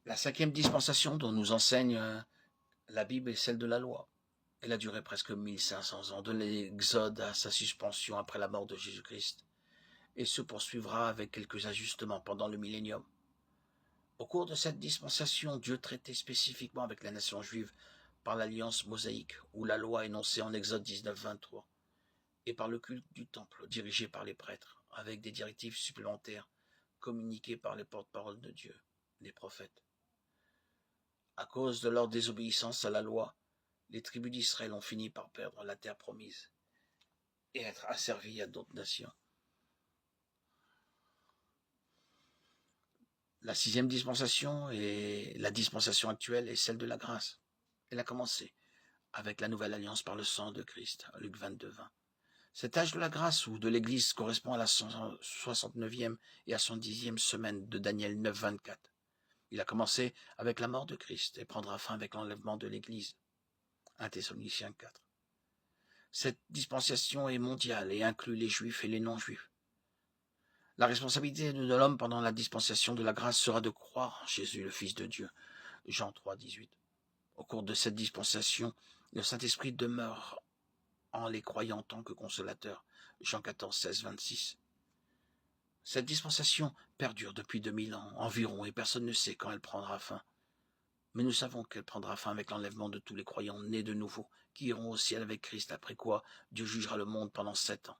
La cinquième dispensation dont nous enseigne la Bible est celle de la loi. Elle a duré presque 1500 ans, de l'Exode à sa suspension après la mort de Jésus-Christ, et se poursuivra avec quelques ajustements pendant le millénium. Au cours de cette dispensation, Dieu traitait spécifiquement avec la nation juive par l'alliance mosaïque, ou la loi énoncée en Exode 19, 23, et par le culte du temple, dirigé par les prêtres, avec des directives supplémentaires communiquées par les porte-paroles de Dieu, les prophètes. À cause de leur désobéissance à la loi, les tribus d'Israël ont fini par perdre la terre promise et être asservies à d'autres nations. La sixième dispensation et la dispensation actuelle est celle de la grâce. Elle a commencé avec la nouvelle alliance par le sang de Christ, Luc 22, 20. Cet âge de la grâce ou de l'Église correspond à la 69e et à 110e semaine de Daniel 9, 24. Il a commencé avec la mort de Christ et prendra fin avec l'enlèvement de l'Église, 1 Thessaloniciens 4. Cette dispensation est mondiale et inclut les juifs et les non-juifs. La responsabilité de l'homme pendant la dispensation de la grâce sera de croire en Jésus, le Fils de Dieu, Jean 3, 18. Au cours de cette dispensation, le Saint-Esprit demeure en les croyants en tant que consolateur, Jean 14, 16, 26. Cette dispensation perdure depuis 2000 ans environ et personne ne sait quand elle prendra fin. Mais nous savons qu'elle prendra fin avec l'enlèvement de tous les croyants nés de nouveau, qui iront au ciel avec Christ, après quoi Dieu jugera le monde pendant 7 ans.